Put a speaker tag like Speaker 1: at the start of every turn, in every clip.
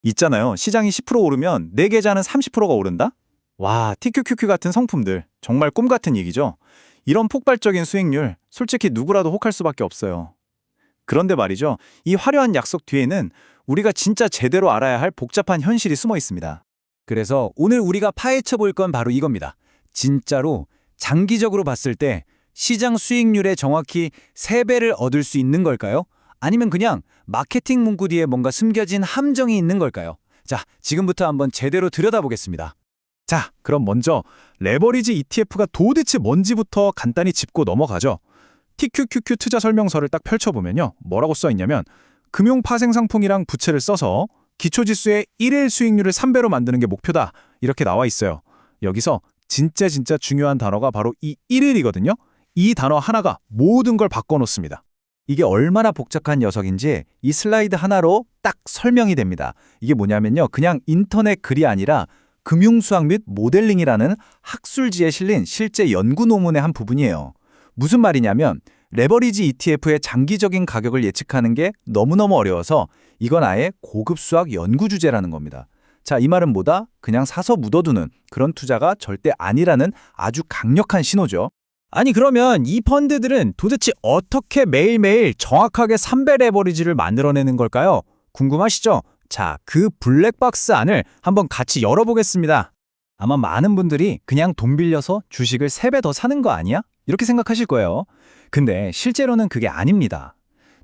Speaker 1: 있잖아요. 시장이 10% 오르면 내 계좌는 30%가 오른다? 와, TQQQ 같은 성품들. 정말 꿈 같은 얘기죠. 이런 폭발적인 수익률, 솔직히 누구라도 혹할 수밖에 없어요. 그런데 말이죠. 이 화려한 약속 뒤에는 우리가 진짜 제대로 알아야 할 복잡한 현실이 숨어 있습니다.
Speaker 2: 그래서 오늘 우리가 파헤쳐 볼 건 바로 이겁니다. 진짜로 장기적으로 봤을 때 시장 수익률에 정확히 3배를 얻을 수 있는 걸까요? 아니면 그냥 마케팅 문구 뒤에 뭔가 숨겨진 함정이 있는 걸까요? 자, 지금부터 한번 제대로 들여다보겠습니다.
Speaker 3: 자, 그럼 먼저 레버리지 ETF가 도대체 뭔지부터 간단히 짚고 넘어가죠. TQQQ 투자 설명서를 딱 펼쳐보면요. 뭐라고 써있냐면 금융 파생 상품이랑 부채를 써서 기초지수의 1일 수익률을 3배로 만드는 게 목표다. 이렇게 나와 있어요. 여기서 진짜 중요한 단어가 바로 이 1일이거든요. 이 단어 하나가 모든 걸 바꿔놓습니다.
Speaker 2: 이게 얼마나 복잡한 녀석인지 이 슬라이드 하나로 딱 설명이 됩니다. 이게 뭐냐면요. 그냥 인터넷 글이 아니라 금융수학 및 모델링이라는 학술지에 실린 실제 연구 논문의 한 부분이에요. 무슨 말이냐면 레버리지 ETF의 장기적인 가격을 예측하는 게 너무너무 어려워서 이건 아예 고급 수학 연구 주제라는 겁니다. 자, 이 말은 뭐다? 그냥 사서 묻어두는 그런 투자가 절대 아니라는 아주 강력한 신호죠.
Speaker 3: 아니 그러면 이 펀드들은 도대체 어떻게 매일매일 정확하게 3배 레버리지를 만들어내는 걸까요? 궁금하시죠? 자, 그 블랙박스 안을 한번 같이 열어보겠습니다.
Speaker 2: 아마 많은 분들이 그냥 돈 빌려서 주식을 3배 더 사는 거 아니야? 이렇게 생각하실 거예요. 근데 실제로는 그게 아닙니다.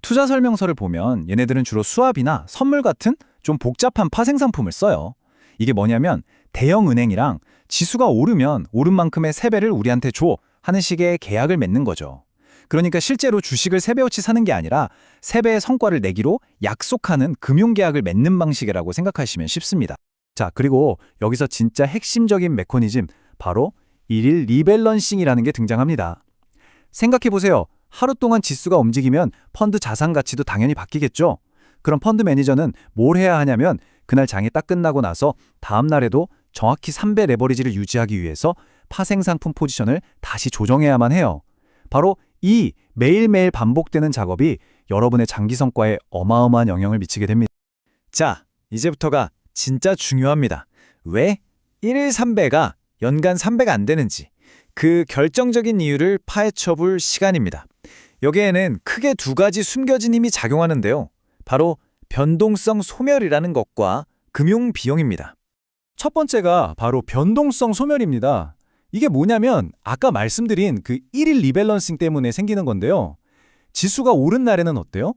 Speaker 2: 투자 설명서를 보면 얘네들은 주로 수합이나 선물 같은 좀 복잡한 파생 상품을 써요. 이게 뭐냐면 대형 은행이랑 지수가 오르면 오른 만큼의 3배를 우리한테 줘 하는 식의 계약을 맺는 거죠. 그러니까 실제로 주식을 3배어치 사는 게 아니라 3배의 성과를 내기로 약속하는 금융계약을 맺는 방식이라고 생각하시면 쉽습니다. 자, 그리고 여기서 진짜 핵심적인 메커니즘, 바로 일일 리밸런싱이라는 게 등장합니다. 생각해보세요. 하루 동안 지수가 움직이면 펀드 자산 가치도 당연히 바뀌겠죠? 그럼 펀드 매니저는 뭘 해야 하냐면 그날 장이 딱 끝나고 나서 다음 날에도 정확히 3배 레버리지를 유지하기 위해서 파생 상품 포지션을 다시 조정해야만 해요. 바로 이 매일매일 반복되는 작업이 여러분의 장기 성과에 어마어마한 영향을 미치게 됩니다. 자, 이제부터가 진짜 중요합니다. 왜 1일 3배가 연간 3배가 안 되는지 그 결정적인 이유를 파헤쳐 볼 시간입니다. 여기에는 크게 2가지 숨겨진 힘이 작용하는데요. 바로 변동성 소멸이라는 것과 금융 비용입니다. 첫 번째가 바로 변동성 소멸입니다. 이게 뭐냐면 아까 말씀드린 그 1일 리밸런싱 때문에 생기는 건데요. 지수가 오른 날에는 어때요?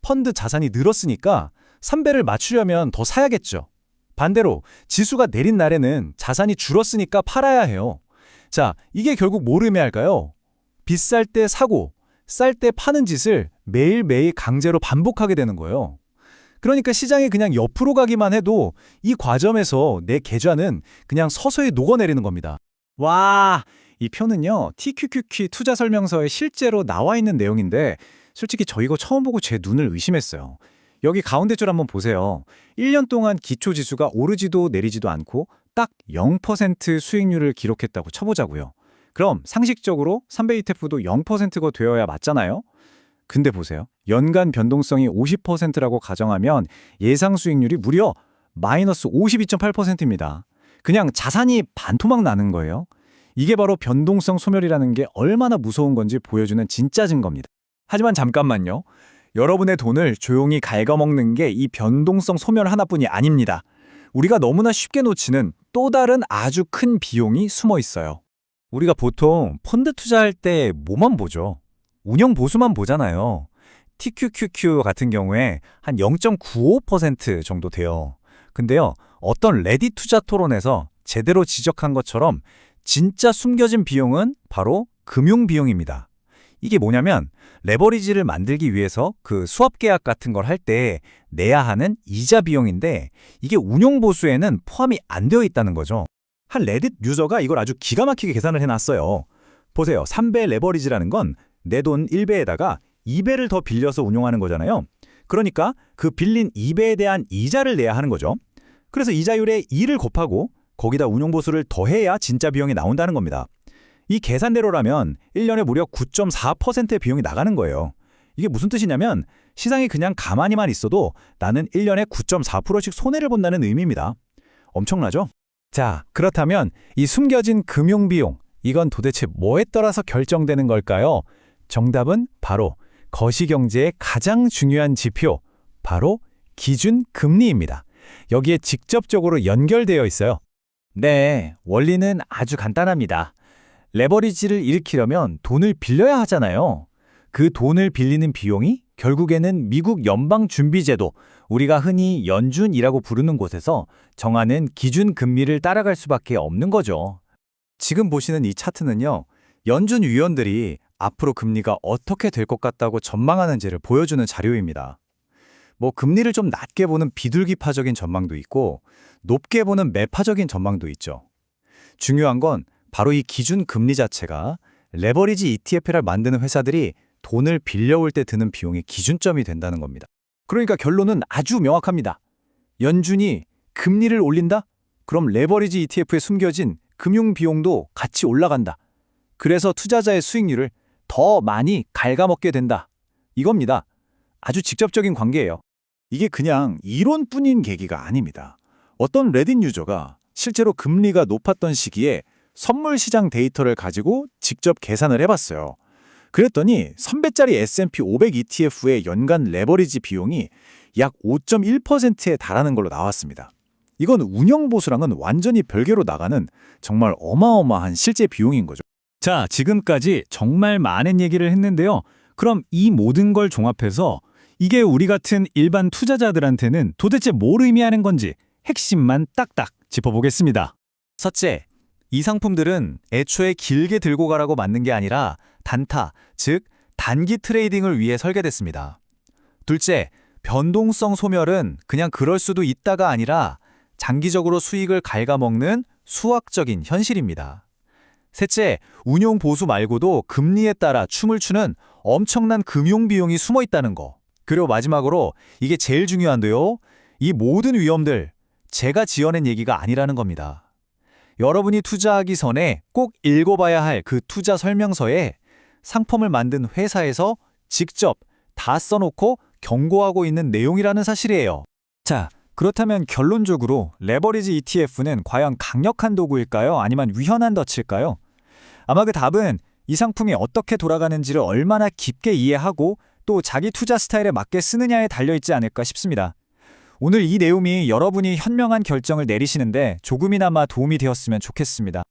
Speaker 2: 펀드 자산이 늘었으니까 3배를 맞추려면 더 사야겠죠. 반대로 지수가 내린 날에는 자산이 줄었으니까 팔아야 해요. 자, 이게 결국 뭘 의미할까요? 비쌀 때 사고, 쌀 때 파는 짓을 매일매일 강제로 반복하게 되는 거예요. 그러니까 시장이 그냥 옆으로 가기만 해도 이 과정에서 내 계좌는 그냥 서서히 녹아내리는 겁니다. 와, 이 표는요, TQQQ 투자 설명서에 실제로 나와 있는 내용인데 솔직히 저 이거 처음 보고 제 눈을 의심했어요. 여기 가운데 줄 한번 보세요. 1년 동안 기초지수가 오르지도 내리지도 않고 딱 0% 수익률을 기록했다고 쳐보자고요. 그럼 상식적으로 3배 ETF도 0%가 되어야 맞잖아요? 근데 보세요. 연간 변동성이 50%라고 가정하면 예상 수익률이 무려 마이너스 52.8%입니다. 그냥 자산이 반토막 나는 거예요. 이게 바로 변동성 소멸이라는 게 얼마나 무서운 건지 보여주는 진짜 증거입니다. 하지만 잠깐만요. 여러분의 돈을 조용히 갉아먹는 게 이 변동성 소멸 하나뿐이 아닙니다. 우리가 너무나 쉽게 놓치는 또 다른 아주 큰 비용이 숨어 있어요. 우리가 보통 펀드 투자할 때 뭐만 보죠? 운영 보수만 보잖아요. TQQQ 같은 경우에 한 0.95% 정도 돼요. 근데요, 어떤 레딧 투자 토론에서 제대로 지적한 것처럼 진짜 숨겨진 비용은 바로 금융 비용입니다. 이게 뭐냐면 레버리지를 만들기 위해서 그 수합 계약 같은 걸 할 때 내야 하는 이자 비용인데 이게 운용 보수에는 포함이 안 되어 있다는 거죠. 한 레딧 유저가 이걸 아주 기가 막히게 계산을 해놨어요. 보세요. 3배 레버리지라는 건 내 돈 1배에다가 2배를 더 빌려서 운용하는 거잖아요. 그러니까 그 빌린 2배에 대한 이자를 내야 하는 거죠. 그래서 이자율에 2를 곱하고 거기다 운용 보수를 더해야 진짜 비용이 나온다는 겁니다. 이 계산대로라면 1년에 무려 9.4%의 비용이 나가는 거예요. 이게 무슨 뜻이냐면 시장이 그냥 가만히만 있어도 나는 1년에 9.4%씩 손해를 본다는 의미입니다. 엄청나죠? 자, 그렇다면 이 숨겨진 금융비용, 이건 도대체 뭐에 따라서 결정되는 걸까요? 정답은 바로 거시경제의 가장 중요한 지표, 바로 기준금리입니다. 여기에 직접적으로 연결되어 있어요. 네, 원리는 아주 간단합니다. 레버리지를 일으키려면 돈을 빌려야 하잖아요. 그 돈을 빌리는 비용이 결국에는 미국 연방준비제도, 우리가 흔히 연준이라고 부르는 곳에서 정하는 기준금리를 따라갈 수밖에 없는 거죠.
Speaker 1: 지금 보시는 이 차트는요, 연준 위원들이 앞으로 금리가 어떻게 될 것 같다고 전망하는지를 보여주는 자료입니다. 뭐 금리를 좀 낮게 보는 비둘기파적인 전망도 있고 높게 보는 매파적인 전망도 있죠. 중요한 건 바로 이 기준 금리 자체가 레버리지 ETF를 만드는 회사들이 돈을 빌려올 때 드는 비용의 기준점이 된다는 겁니다.
Speaker 2: 그러니까 결론은 아주 명확합니다. 연준이 금리를 올린다? 그럼 레버리지 ETF에 숨겨진 금융 비용도 같이 올라간다. 그래서 투자자의 수익률을 더 많이 갉아먹게 된다. 이겁니다. 아주 직접적인 관계예요.
Speaker 1: 이게 그냥 이론뿐인 계기가 아닙니다. 어떤 레딧 유저가 실제로 금리가 높았던 시기에 선물 시장 데이터를 가지고 직접 계산을 해봤어요. 그랬더니 선배짜리 S&P 500 ETF의 연간 레버리지 비용이 약 5.1%에 달하는 걸로 나왔습니다. 이건 운영보수랑은 완전히 별개로 나가는 정말 어마어마한 실제 비용인 거죠.
Speaker 2: 자, 지금까지 정말 많은 얘기를 했는데요. 그럼 이 모든 걸 종합해서 이게 우리 같은 일반 투자자들한테는 도대체 뭘 의미하는 건지 핵심만 딱딱 짚어보겠습니다. 첫째, 이 상품들은 애초에 길게 들고 가라고 만든 게 아니라 단타, 즉 단기 트레이딩을 위해 설계됐습니다. 둘째, 변동성 소멸은 그냥 그럴 수도 있다가 아니라 장기적으로 수익을 갉아먹는 수학적인 현실입니다. 셋째, 운용 보수 말고도 금리에 따라 춤을 추는 엄청난 금융 비용이 숨어 있다는 거. 그리고 마지막으로 이게 제일 중요한데요. 이 모든 위험들 제가 지어낸 얘기가 아니라는 겁니다. 여러분이 투자하기 전에 꼭 읽어봐야 할 그 투자 설명서에 상품을 만든 회사에서 직접 다 써놓고 경고하고 있는 내용이라는 사실이에요. 자, 그렇다면 결론적으로 레버리지 ETF는 과연 강력한 도구일까요? 아니면 위헌한 덫일까요? 아마 그 답은 이 상품이 어떻게 돌아가는지를 얼마나 깊게 이해하고 또 자기 투자 스타일에 맞게 쓰느냐에 달려있지 않을까 싶습니다. 오늘 이 내용이 여러분이 현명한 결정을 내리시는데 조금이나마 도움이 되었으면 좋겠습니다.